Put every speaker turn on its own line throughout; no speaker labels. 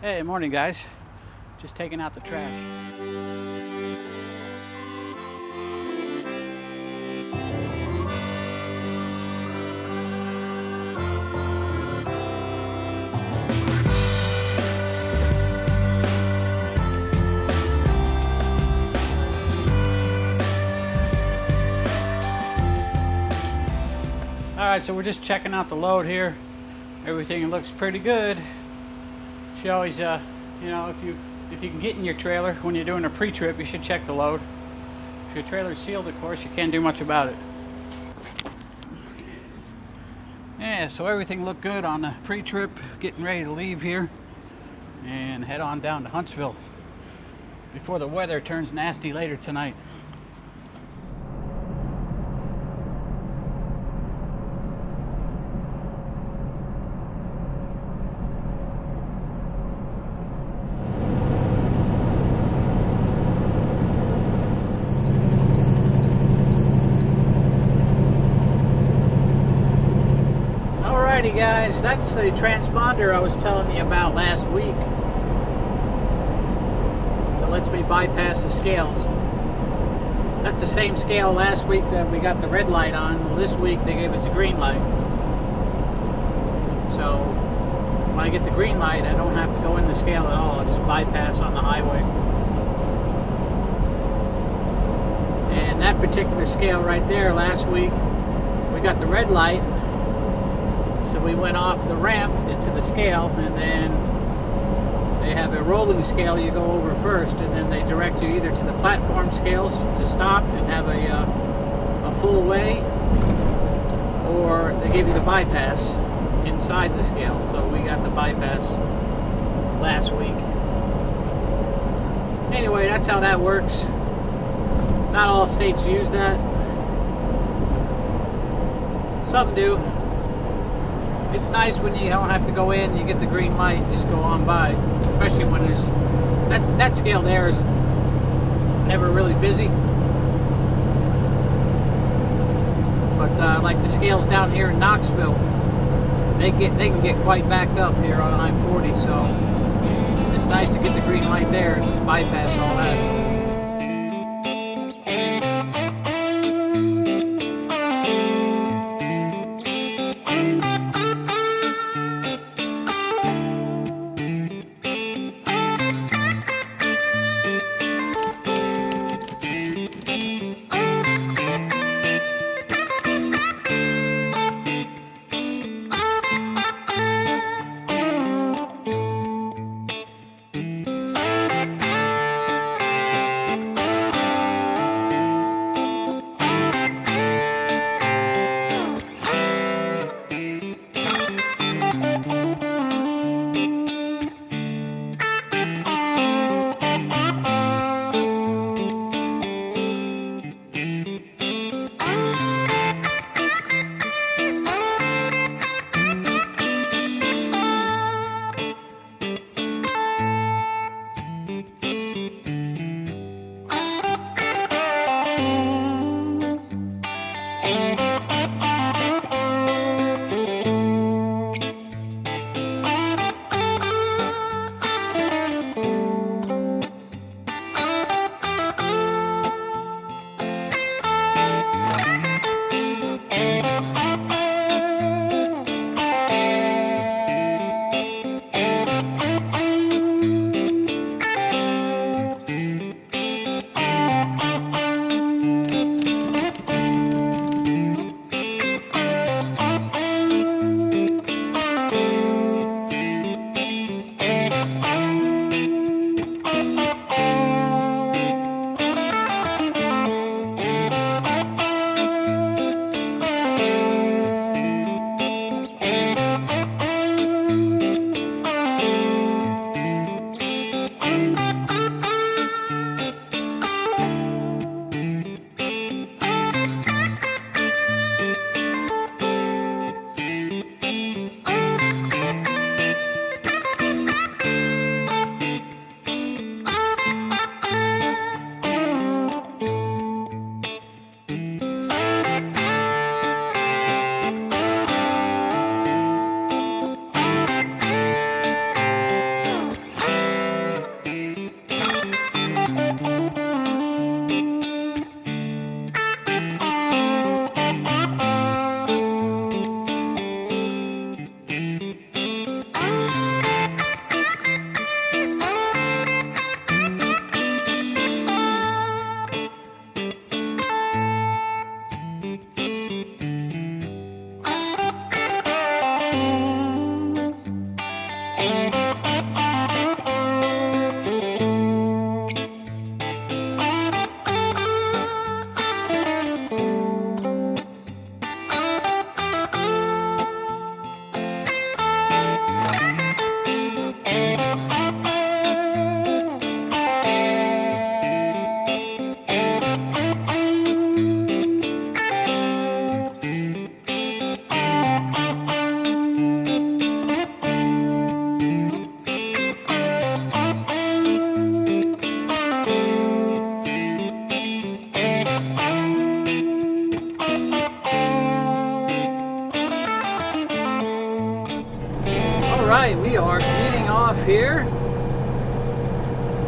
Hey, morning guys. Just taking out the trash. Alright, so we're just checking out the load here. Everything looks pretty good. You always, you know, if you can get in your trailer when you're doing a pre-trip, you should check the load. If your trailer's sealed, of course, you can't do much about it. Yeah, so everything looked good on the pre-trip. Getting ready to leave here and head on down to Huntsville before the weather turns nasty later tonight. Alrighty guys, that's the transponder I was telling you about last week that lets me bypass the scales. That's the same scale last week that we got the red light on. This week they gave us a green light. So when I get the green light, I don't have to go in the scale at all. I just bypass on the highway. And that particular scale right there, last week we got the red light. So we went off the ramp into the scale, and then they have a rolling scale you go over first, and then they direct you either to the platform scales to stop and have a full way, or they give you the bypass inside the scale. So we got the bypass last week. Anyway, that's how that works. Not all states use that. Some do. It's nice when you don't have to go in, you get the green light, just go on by. Especially when there's, that scale there is never really busy. But like the scales down here in Knoxville, they can get quite backed up here on I-40, so it's nice to get the green light there and bypass all that.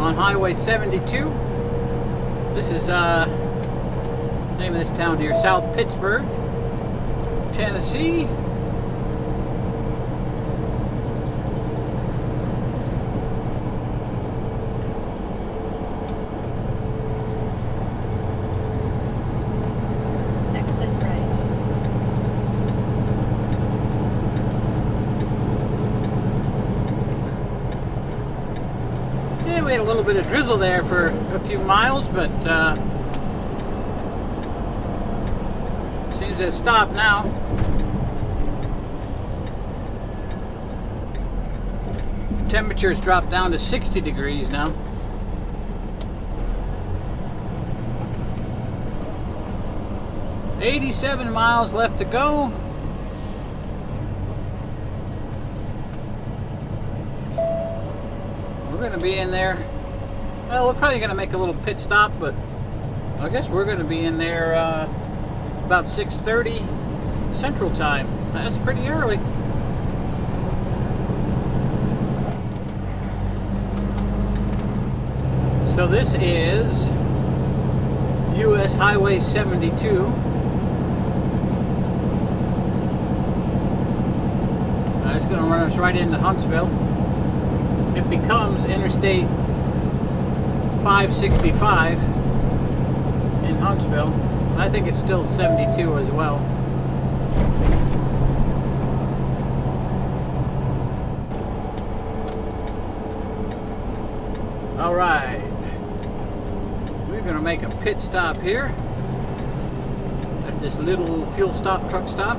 on Highway 72. This is name of this town here, South Pittsburgh, Tennessee. We had a little bit of drizzle there for a few miles, but seems to have stopped now. Temperatures dropped down to 60 degrees now. $87 miles left to go. We're going to be in there. Well, we're probably going to make a little pit stop, but I guess we're going to be in there about 6:30 Central Time. That's pretty early. So this is US Highway 72. It's going to run us right into Huntsville. It becomes Interstate 565 in Huntsville. I think it's still 72 as well. All right, we're gonna make a pit stop here at this little fuel stop, truck stop.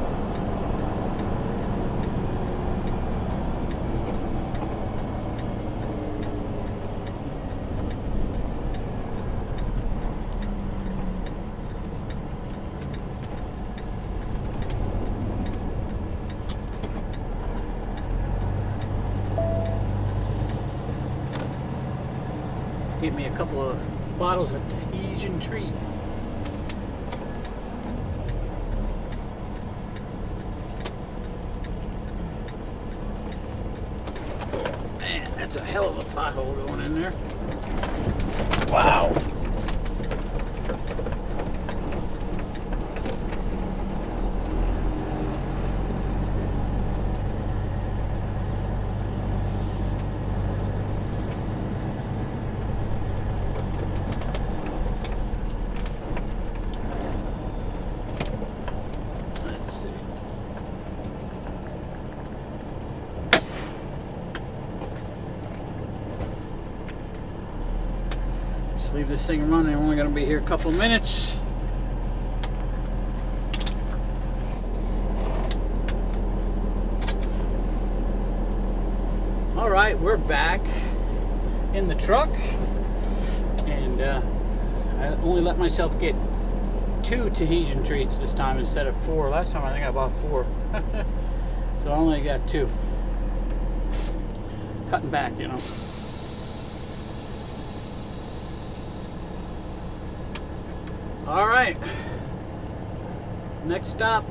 Get me a couple of bottles of Ttjs tree. Man, that's a hell of a pothole going in there. Wow. Leave this thing running. We're only going to be here a couple of minutes. All right, we're back in the truck, and I only let myself get 2 Ttjs treats this time instead of 4. Last time I think I bought 4. So I only got 2. Cutting back, you know. All right, next stop,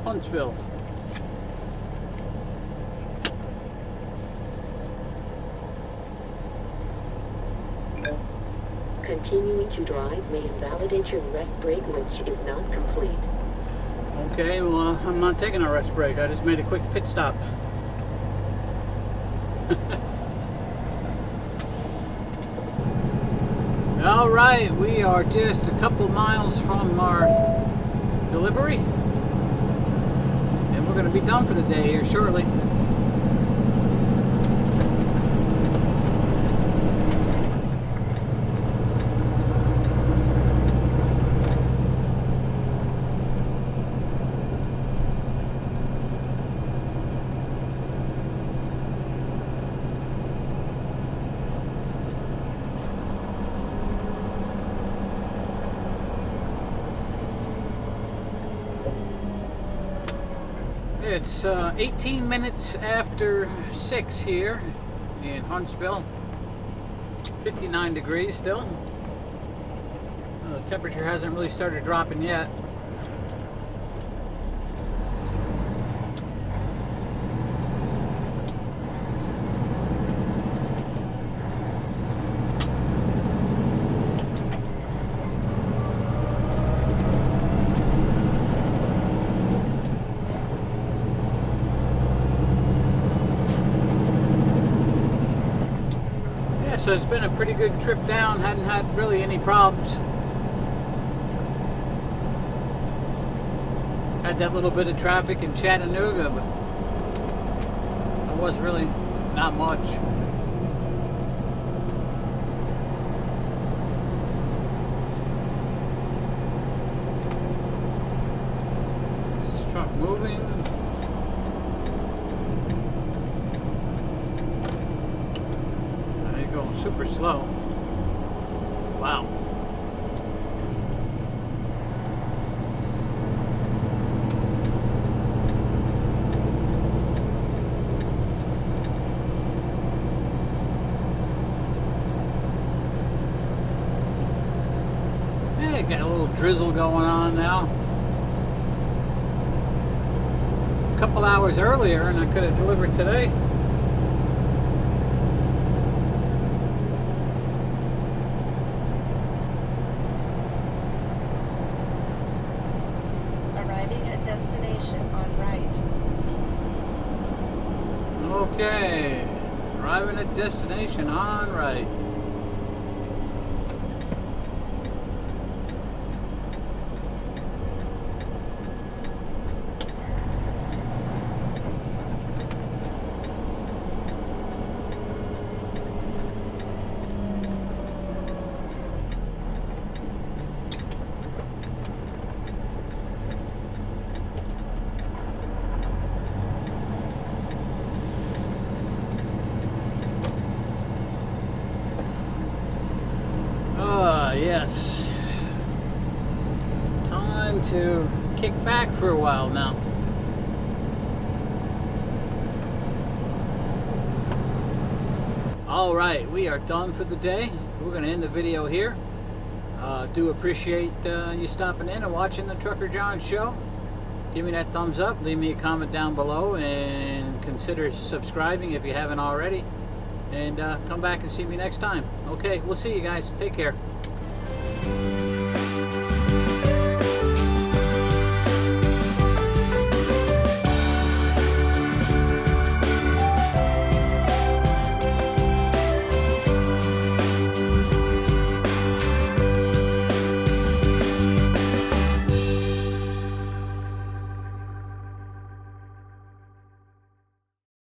Huntsville.
Continuing to drive may invalidate your rest break, which is not complete.
Okay, well, I'm not taking a rest break. I just made a quick pit stop. All right, we are just a couple miles from our delivery, and we're going to be done for the day here shortly. It's 18 minutes after 6 here in Huntsville. 59 degrees still. The temperature hasn't really started dropping yet. so it's been a pretty good trip down. Hadn't had really any problems. Had that little bit of traffic in Chattanooga, but it was really not much. Is this truck moving? There you go, super slow. Wow. Got a little drizzle going on now. A couple hours earlier and I could have delivered today.
Arriving at destination on right.
Okay. Arriving at destination on right. Yes. Time to kick back for a while now. Alright, we are done for the day. We're going to end the video here. Do appreciate you stopping in and watching the Trucker John show. Give me that thumbs up, leave me a comment down below, and consider subscribing if you haven't already. And come back and see me next time. Okay, we'll see you guys. Take care.